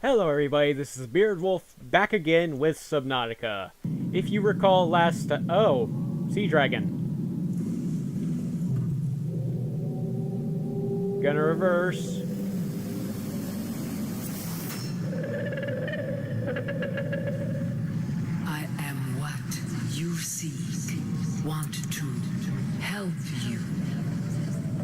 Hello everybody, this is BeardedWolf back again with Subnautica. If you recall last oh, sea dragon. Gonna reverse. I am what you seek. Want to help you.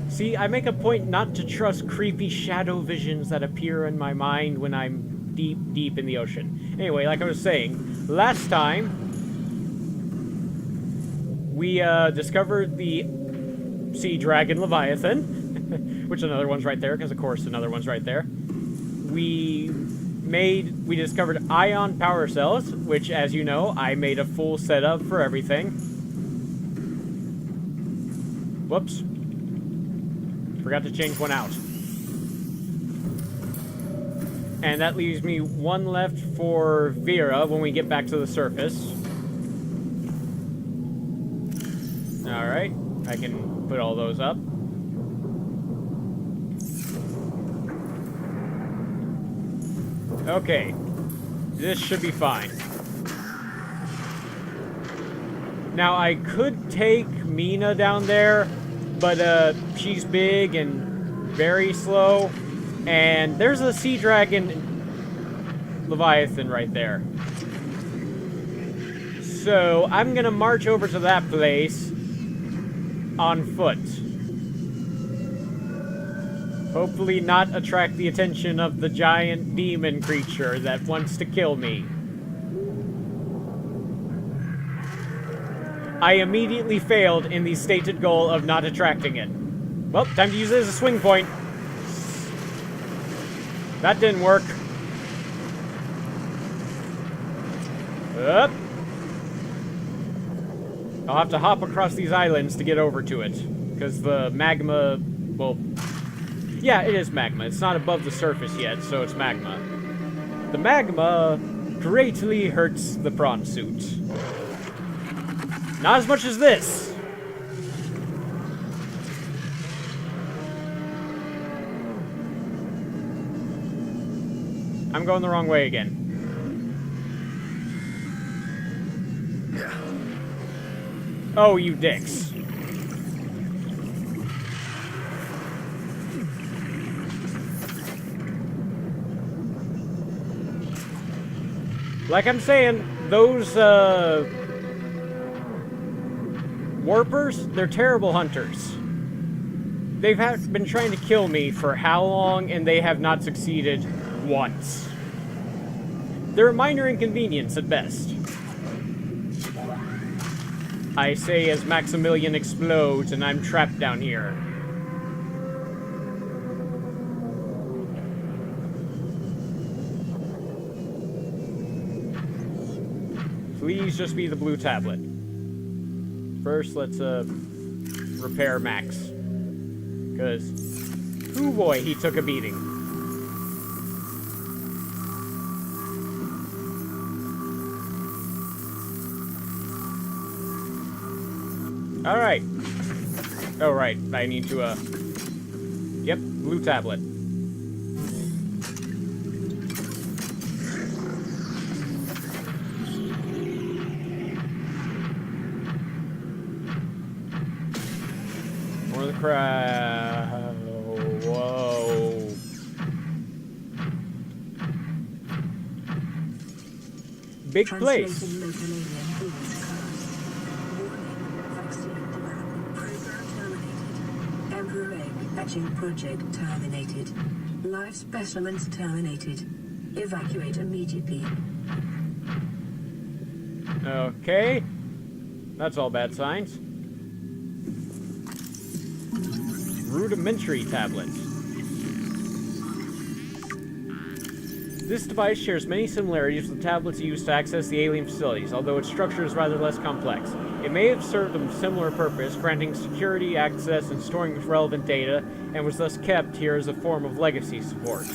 See, I make a point not to trust creepy shadow visions that appear in my mind when I'm deep in the ocean. Anyway, like I was saying, last time we discovered the sea dragon Leviathan, which another one's right there, because of course another one's right there. We discovered ion power cells, which, as you know, I made a full setup for everything. Whoops. Forgot to change one out. And that leaves me one left for Vera when we get back to the surface. Alright, I can put all those up. Okay, this should be fine. Now, I could take Mina down there, but she's big and very slow, and there's a sea dragon Leviathan right there. So I'm gonna march over to that place on foot. Hopefully not attract the attention of the giant demon creature that wants to kill me. I immediately failed in the stated goal of not attracting it. Well, time to use it as a swing point. That didn't work. Up. I'll have to hop across these islands to get over to it. Because the magma, well, yeah, it is magma. It's not above the surface yet, so it's magma. The magma greatly hurts the prawn suit. Not as much as this. I'm going the wrong way again. Oh, you dicks. Like I'm saying, those, warpers, they're terrible hunters. They've been trying to kill me for how long, and they have not succeeded once. They're a minor inconvenience at best. I say as Maximilian explodes and I'm trapped down here. Please just be the blue tablet. First, let's, repair Max. Because, oh boy, he took a beating. Alright. Oh, right, I need to, yep, blue tablet. The crowd. Whoa. Big place. Emperor egg hatching project terminated. Live specimens terminated. Evacuate immediately. Okay. That's all bad signs. Rudimentary tablets. This device shares many similarities with the tablets used to access the alien facilities, although its structure is rather less complex. It may have served a similar purpose, granting security, access, and storing relevant data, and was thus kept here as a form of legacy support.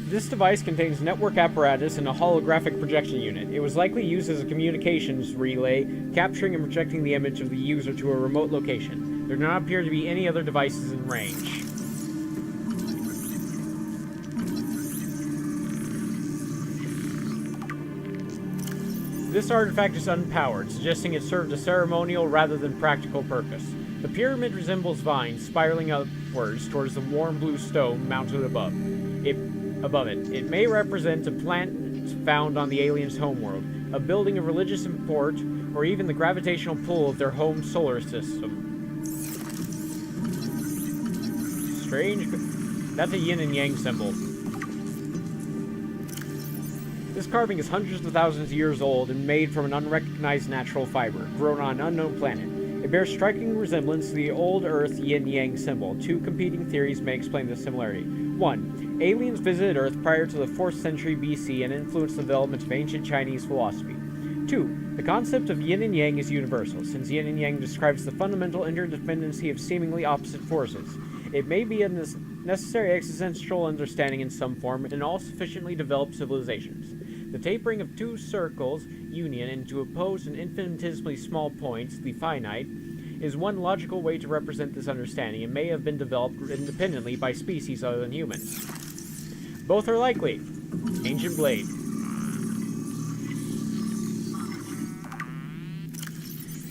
This device contains network apparatus and a holographic projection unit. It was likely used as a communications relay, capturing and projecting the image of the user to a remote location. There do not appear to be any other devices in range. This artifact is unpowered, suggesting it served a ceremonial rather than practical purpose. The pyramid resembles vines spiraling upwards towards the warm blue stone mounted above it. It may represent a plant found on the aliens' homeworld, a building of religious import, or even the gravitational pull of their home solar system. Strange. That's a yin and yang symbol. This carving is hundreds of thousands of years old and made from an unrecognized natural fiber, grown on an unknown planet. It bears striking resemblance to the old Earth yin-yang symbol. Two competing theories may explain this similarity. 1. Aliens visited Earth prior to the 4th century BC and influenced the development of ancient Chinese philosophy. 2. The concept of yin and yang is universal, since yin and yang describes the fundamental interdependency of seemingly opposite forces. It may be a necessary existential understanding in some form in all sufficiently developed civilizations. The tapering of two circles, union, into opposed and infinitesimally small points, the finite, is one logical way to represent this understanding and may have been developed independently by species other than humans. Both are likely. Ancient blade.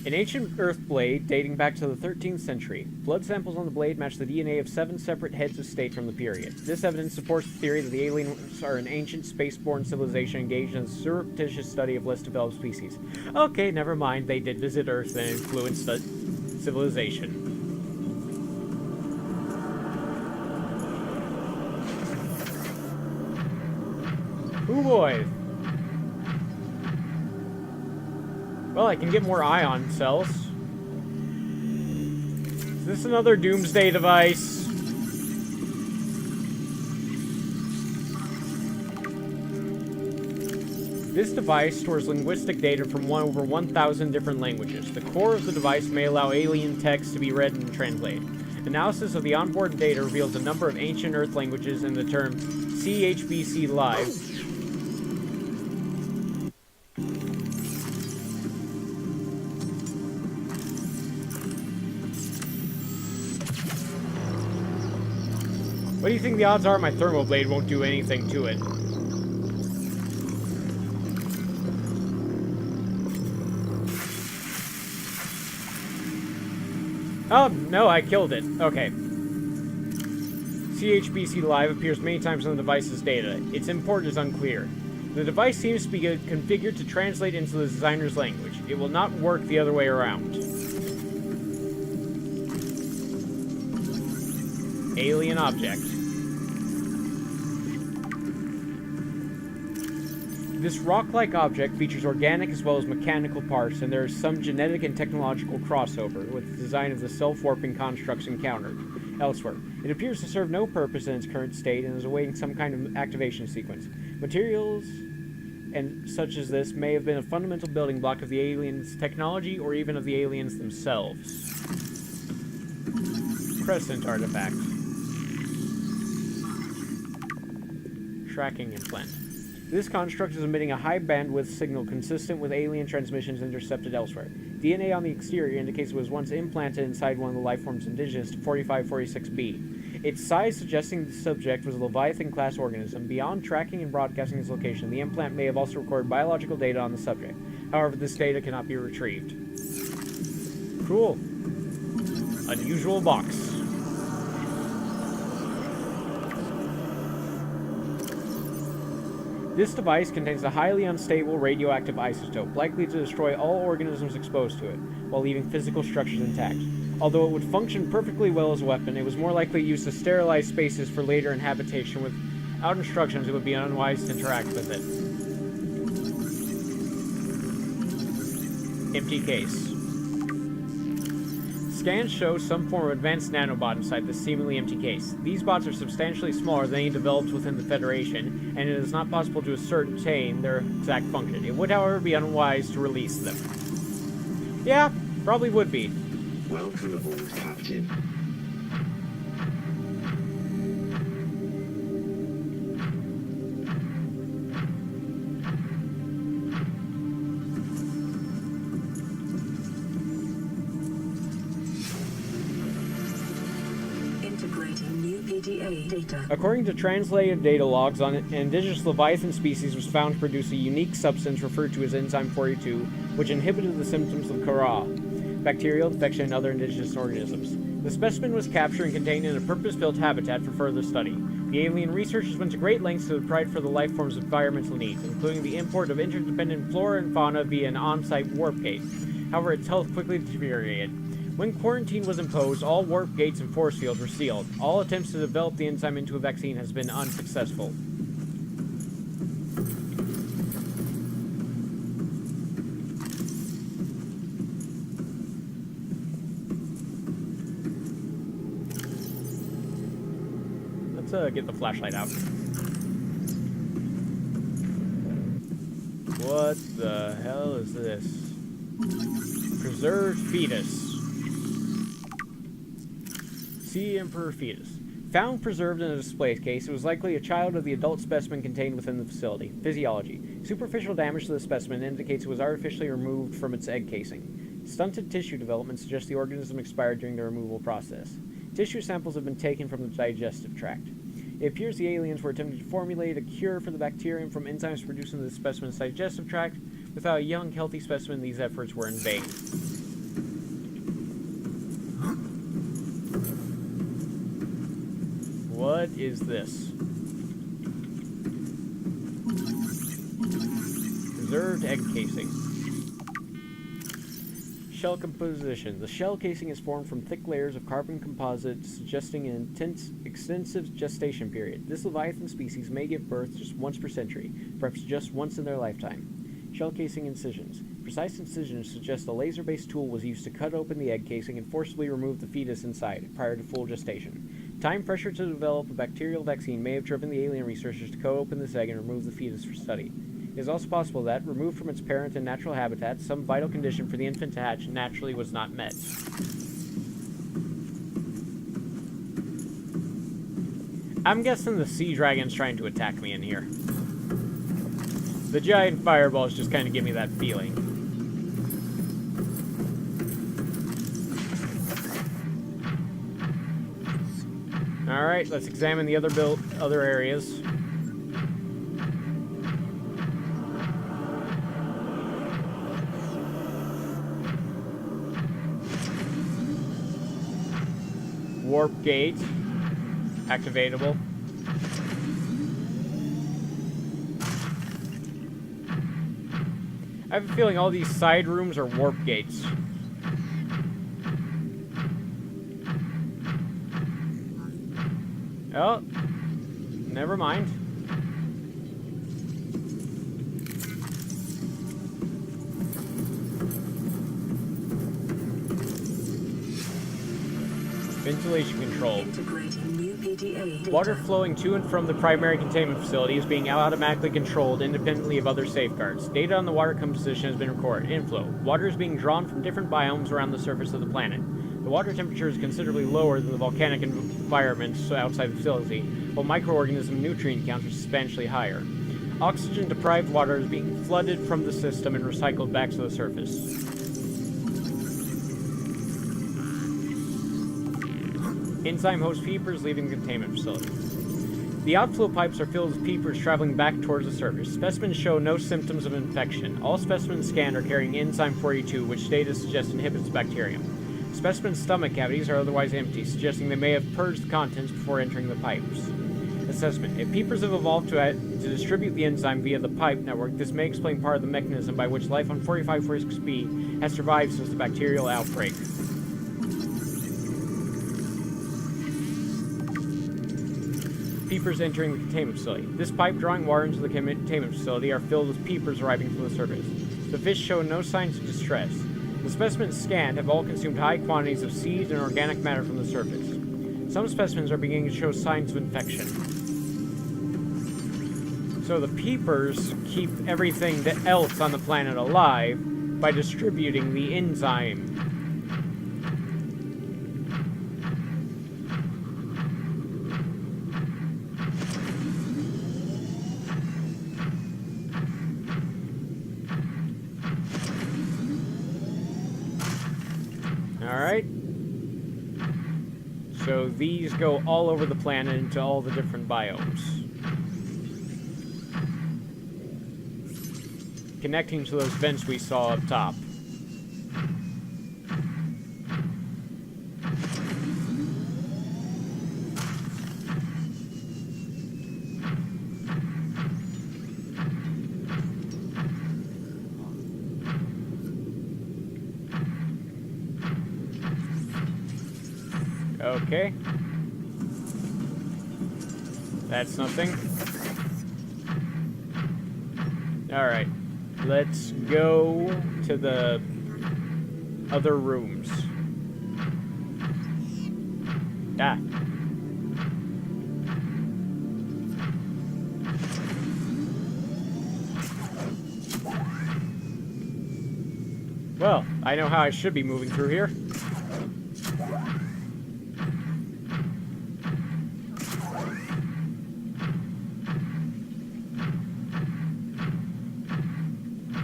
An ancient earth blade dating back to the 13th century. Blood samples on the blade match the DNA of 7 separate heads of state from the period. This evidence supports the theory that the aliens are an ancient spaceborne civilization engaged in a surreptitious study of less developed species. Okay, never mind, they did visit Earth and influence the civilization. Oh boy. Well, I can get more ion cells. Is this another doomsday device? This device stores linguistic data from over 1,000 different languages. The core of the device may allow alien text to be read and translated. Analysis of the onboard data reveals a number of ancient Earth languages and the term CHBC Live. What do you think the odds are my thermoblade won't do anything to it? Oh, no, I killed it. Okay. CHBC Live appears many times on the device's data. Its import is unclear. The device seems to be configured to translate into the designer's language. It will not work the other way around. Alien object. This rock-like object features organic as well as mechanical parts, and there is some genetic and technological crossover with the design of the self-warping constructs encountered elsewhere. It appears to serve no purpose in its current state and is awaiting some kind of activation sequence. Materials and such as this may have been a fundamental building block of the aliens' technology or even of the aliens themselves. Crescent artifact. Tracking implant. This construct is emitting a high bandwidth signal consistent with alien transmissions intercepted elsewhere. DNA on the exterior indicates it was once implanted inside one of the lifeforms indigenous to 4546b. Its size suggesting the subject was a Leviathan-class organism. Beyond tracking and broadcasting its location, the implant may have also recorded biological data on the subject. However, this data cannot be retrieved. Cool. Unusual box. This device contains a highly unstable radioactive isotope, likely to destroy all organisms exposed to it, while leaving physical structures intact. Although it would function perfectly well as a weapon, it was more likely used to sterilize spaces for later inhabitation. Without instructions, it would be unwise to interact with it. Empty case. Scans show some form of advanced nanobot inside this seemingly empty case. These bots are substantially smaller than any developed within the Federation, and it is not possible to ascertain their exact function. It would, however, be unwise to release them. Yeah, probably would be. Welcome aboard, Captain. PDA data. According to translated data logs, an indigenous leviathan species was found to produce a unique substance referred to as enzyme 42, which inhibited the symptoms of Kara, bacterial infection, and other indigenous organisms. The specimen was captured and contained in a purpose-built habitat for further study. The alien researchers went to great lengths to provide for the life form's environmental needs, including the import of interdependent flora and fauna via an on-site warp gate. However, its health quickly deteriorated. When quarantine was imposed, all warp gates and force fields were sealed. All attempts to develop the enzyme into a vaccine has been unsuccessful. Let's get the flashlight out. What the hell is this? Preserved fetus. Sea Emperor fetus. Found preserved in a display case, it was likely a child of the adult specimen contained within the facility. Physiology. Superficial damage to the specimen indicates it was artificially removed from its egg casing. Stunted tissue development suggests the organism expired during the removal process. Tissue samples have been taken from the digestive tract. It appears the aliens were attempting to formulate a cure for the bacterium from enzymes produced in the specimen's digestive tract. Without a young, healthy specimen, these efforts were in vain. What is this? Preserved egg casing. Shell composition. The shell casing is formed from thick layers of carbon composite, suggesting an extensive gestation period. This leviathan species may give birth just once per century, perhaps just once in their lifetime. Shell casing incisions. Precise incisions suggest a laser-based tool was used to cut open the egg casing and forcibly remove the fetus inside, prior to full gestation. Time pressure to develop a bacterial vaccine may have driven the alien researchers to cut open this egg and remove the fetus for study. It is also possible that, removed from its parent and natural habitat, some vital condition for the infant to hatch naturally was not met. I'm guessing the sea dragon's trying to attack me in here. The giant fireballs just kind of give me that feeling. Alright, let's examine the other areas. Warp gate. Activatable. I have a feeling all these side rooms are warp gates. Oh, never mind. Ventilation control. Integrating new PDA data. Water flowing to and from the primary containment facility is being automatically controlled independently of other safeguards. Data on the water composition has been recorded. Inflow. Water is being drawn from different biomes around the surface of the planet. The water temperature is considerably lower than the volcanic environments outside the facility, while microorganism nutrient counts are substantially higher. Oxygen-deprived water is being flooded from the system and recycled back to the surface. Enzyme host peepers leaving the containment facility. The outflow pipes are filled with peepers traveling back towards the surface. Specimens show no symptoms of infection. All specimens scanned are carrying enzyme 42, which data suggests inhibits bacterium. Specimens' stomach cavities are otherwise empty, suggesting they may have purged the contents before entering the pipes. Assessment. If peepers have evolved to distribute the enzyme via the pipe network, this may explain part of the mechanism by which life on 4546b has survived since the bacterial outbreak. Peepers entering the containment facility. This pipe drawing water into the containment facility are filled with peepers arriving from the surface. The fish show no signs of distress. The specimens scanned have all consumed high quantities of seeds and organic matter from the surface. Some specimens are beginning to show signs of infection. So the peepers keep everything else on the planet alive by distributing the enzyme. Alright. So these go all over the planet into all the different biomes. Connecting to those vents we saw up top. Okay. That's nothing. Alright. Let's go to the other rooms. Ah. Well, I know how I should be moving through here.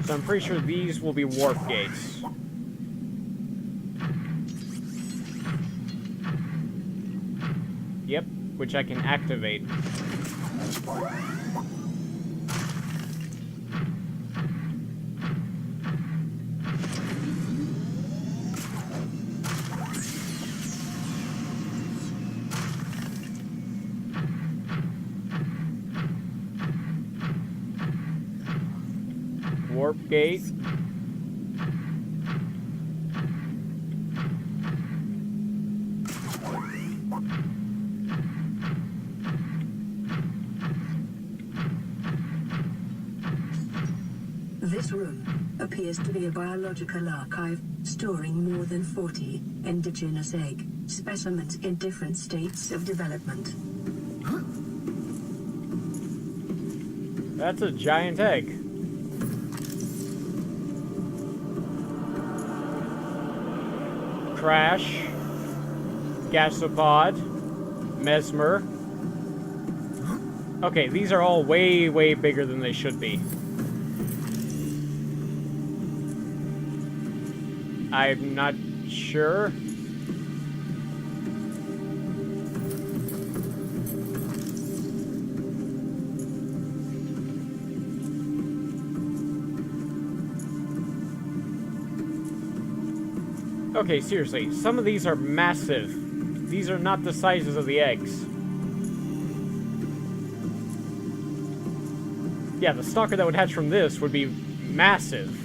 So I'm pretty sure these will be warp gates. Yep, which I can activate. Warp gate. This room appears to be a biological archive, storing more than 40 indigenous egg specimens in different states of development. That's a giant egg. Crash, Gasopod, Mesmer. Okay, these are all way, way bigger than they should be. I'm not sure. Okay, seriously, some of these are massive. These are not the sizes of the eggs. Yeah, the stalker that would hatch from this would be massive.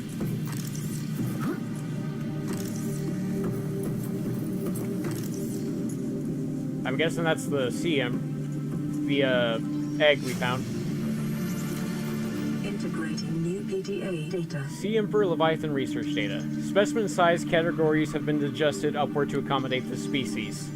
I'm guessing that's the egg we found. Integrating new PDA data. Sea Emperor Leviathan research data. Specimen size categories have been adjusted upward to accommodate the species.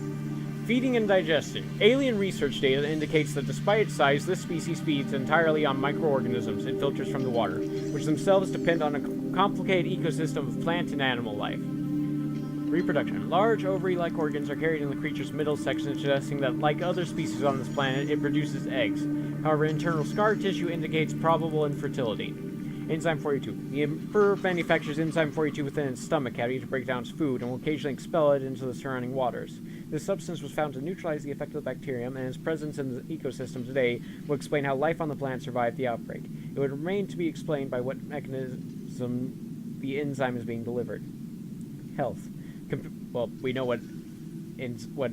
Feeding and digestion. Alien research data indicates that despite its size, this species feeds entirely on microorganisms it filters from the water, which themselves depend on a complicated ecosystem of plant and animal life. Reproduction. Large ovary-like organs are carried in the creature's middle section, suggesting that, like other species on this planet, it produces eggs. However, internal scar tissue indicates probable infertility. Enzyme 42. The Emperor manufactures Enzyme 42 within its stomach cavity to break down its food and will occasionally expel it into the surrounding waters. This substance was found to neutralize the effect of the bacterium, and its presence in the ecosystem today will explain how life on the planet survived the outbreak. It would remain to be explained by what mechanism the enzyme is being delivered. Health. Well, we know what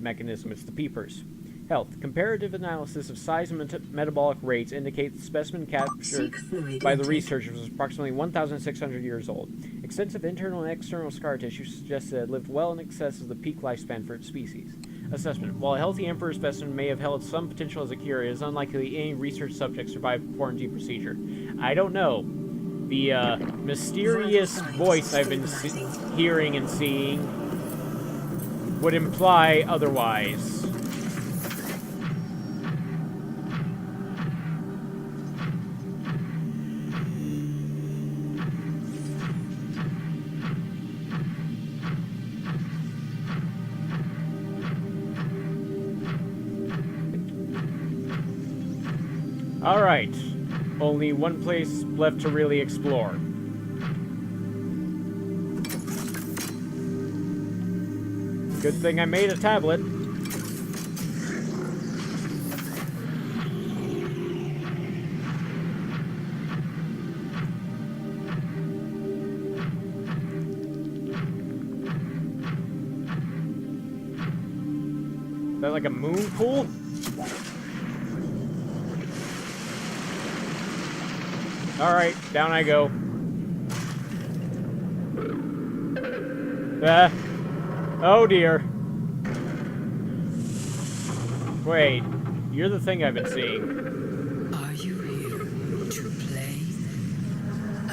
mechanism. It's the peepers. Health. Comparative analysis of size and metabolic rates indicate the specimen captured by the researchers was approximately 1,600 years old. Extensive internal and external scar tissue suggests that it lived well in excess of the peak lifespan for its species. Assessment. While a healthy emperor specimen may have held some potential as a cure, it is unlikely any research subject survived quarantine procedure. I don't know. The mysterious voice I've been hearing and seeing would imply otherwise. Alright, only one place left to really explore. Good thing I made a tablet. Is that like a moon pool? Alright, down I go. Oh dear. Wait, you're the thing I've been seeing. Are you here to play?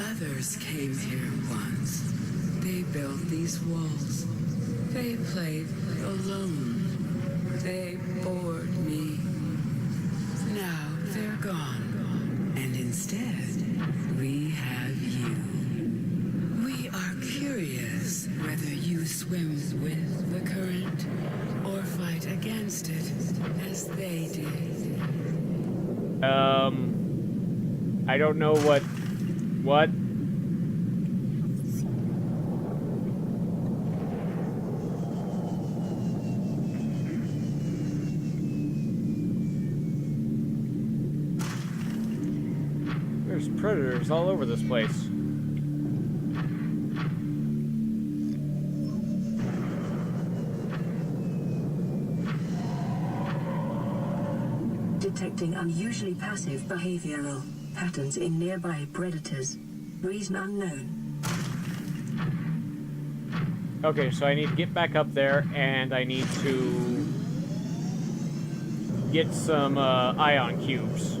Others came here once. They built these walls. They played alone. They bored me. Now they're gone. And instead, we have you. We are curious whether you swim with the current or fight against it as they did. I don't know what? There's predators all over this place. Detecting unusually passive behavioral patterns in nearby predators. Reason unknown. Okay, so I need to get back up there, and I need to get some ion cubes.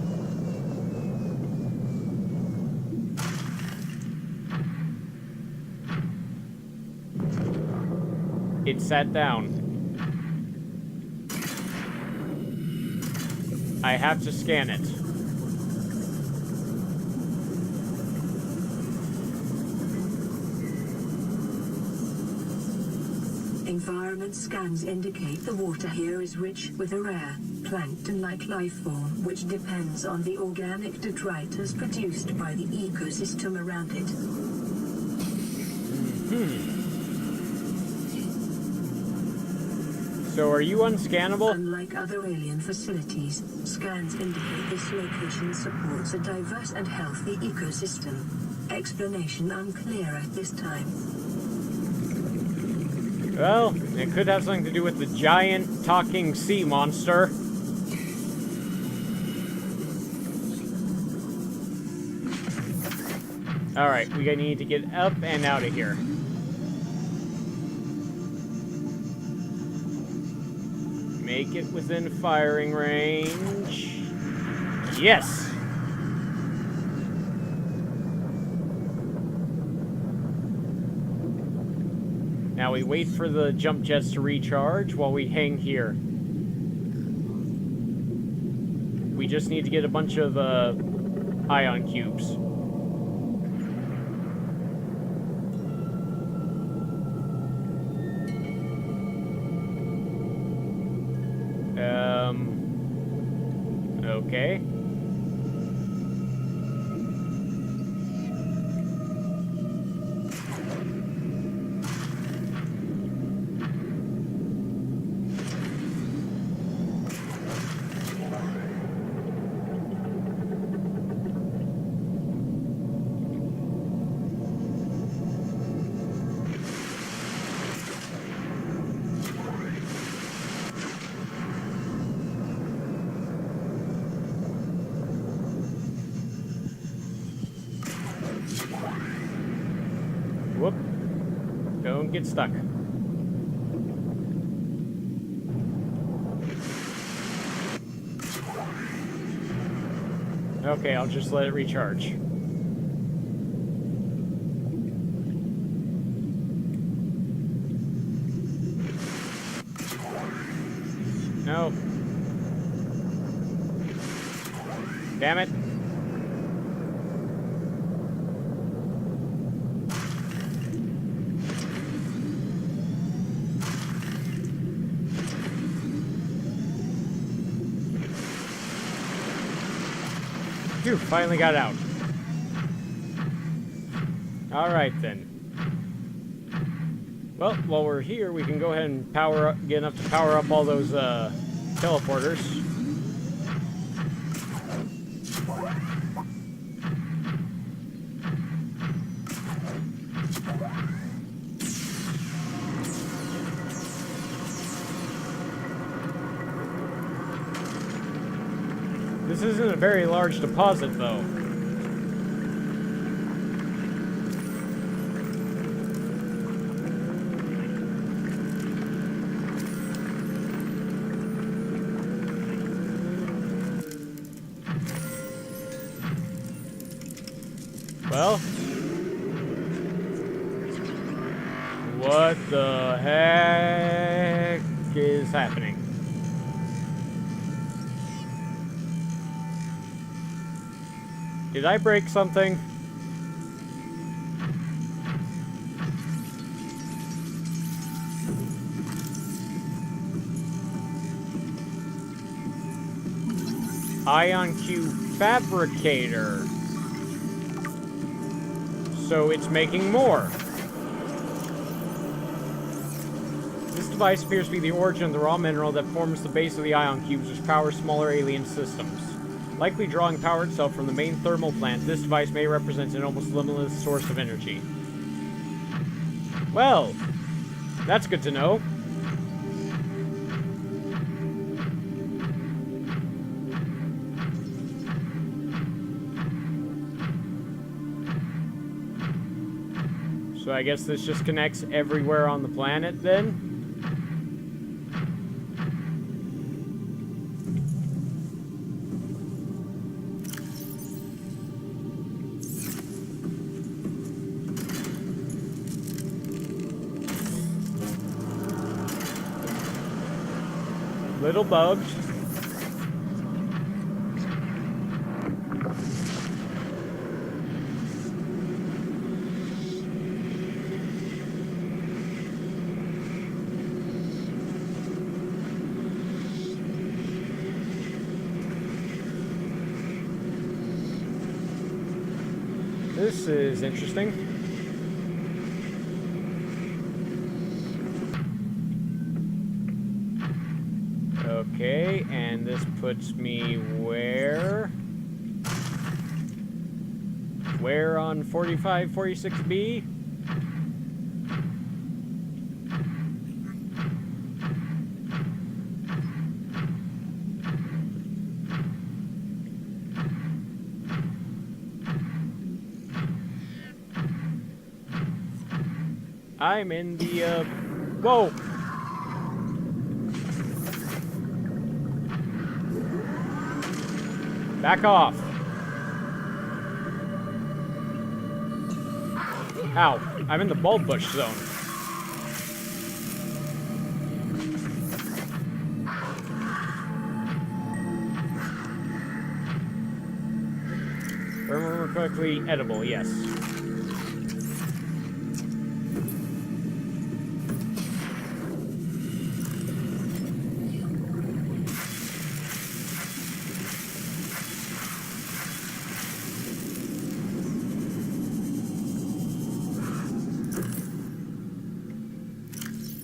It sat down. I have to scan it. Environment scans indicate the water here is rich with a rare, plankton-like life form which depends on the organic detritus produced by the ecosystem around it. So are you unscannable? Unlike other alien facilities, scans indicate this location supports a diverse and healthy ecosystem. Explanation unclear at this time. Well, it could have something to do with the giant talking sea monster. Alright, we need to get up and out of here. Make it within firing range. Yes! Now we wait for the jump jets to recharge while we hang here. We just need to get a bunch of ion cubes. Okay. Whoop. Don't get stuck. Okay, I'll just let it recharge. No. Damn it. Phew, finally got out. Alright then. Well, while we're here, we can go ahead and get enough to power up all those teleporters. This isn't a very large deposit, though. Well, what the heck is happening? Did I break something? Ion cube fabricator. So it's making more. This device appears to be the origin of the raw mineral that forms the base of the ion cubes, which powers smaller alien systems. Likely drawing power itself from the main thermal plant, this device may represent an almost limitless source of energy. Well, that's good to know. So I guess this just connects everywhere on the planet, then? Little bugs. This is interesting. Okay, and this puts me where? Where on 4546B? I'm in the, whoa! Back off. Ow. I'm in the bulb bush zone. Remember correctly, edible, yes.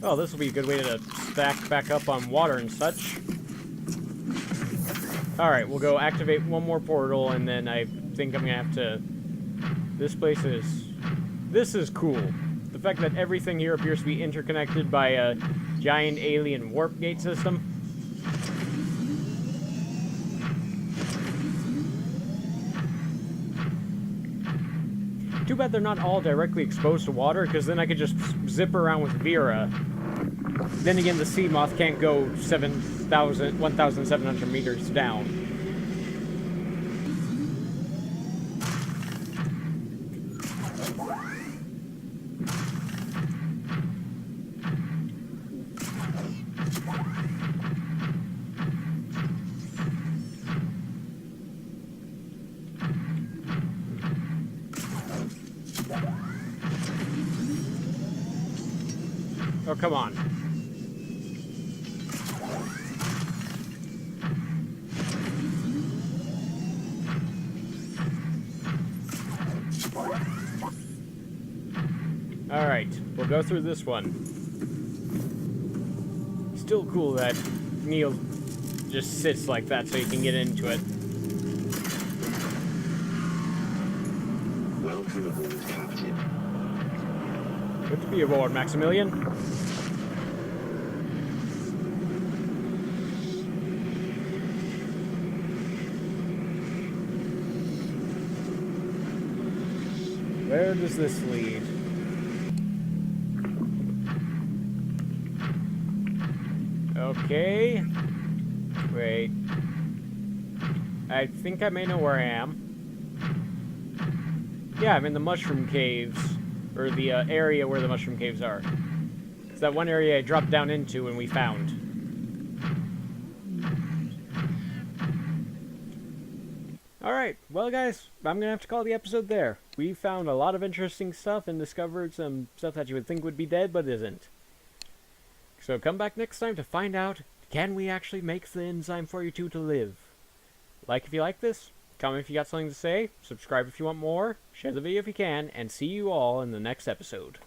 Well, this will be a good way to stack back up on water and such. Alright, we'll go activate one more portal, and then I think I'm gonna have to... This place is... This is cool. The fact that everything here appears to be interconnected by a giant alien warp gate system. Too bad they're not all directly exposed to water, because then I could just zip around with Vera. Then again, the sea moth can't go 1,700 meters down. Oh, come on. Alright, we'll go through this one. Still cool that Neil just sits like that so you can get into it. Welcome aboard, Captain. Good to be aboard, Maximilian. Where does this lead? Okay. Wait. I think I may know where I am. Yeah, I'm in the mushroom caves. Or the area where the mushroom caves are. It's that one area I dropped down into and we found. Alright, well guys, I'm gonna have to call the episode there. We found a lot of interesting stuff and discovered some stuff that you would think would be dead, but isn't. So come back next time to find out, can we actually make the enzyme for you two to live? Like if you like this, comment if you got something to say, subscribe if you want more, share the video if you can, and see you all in the next episode.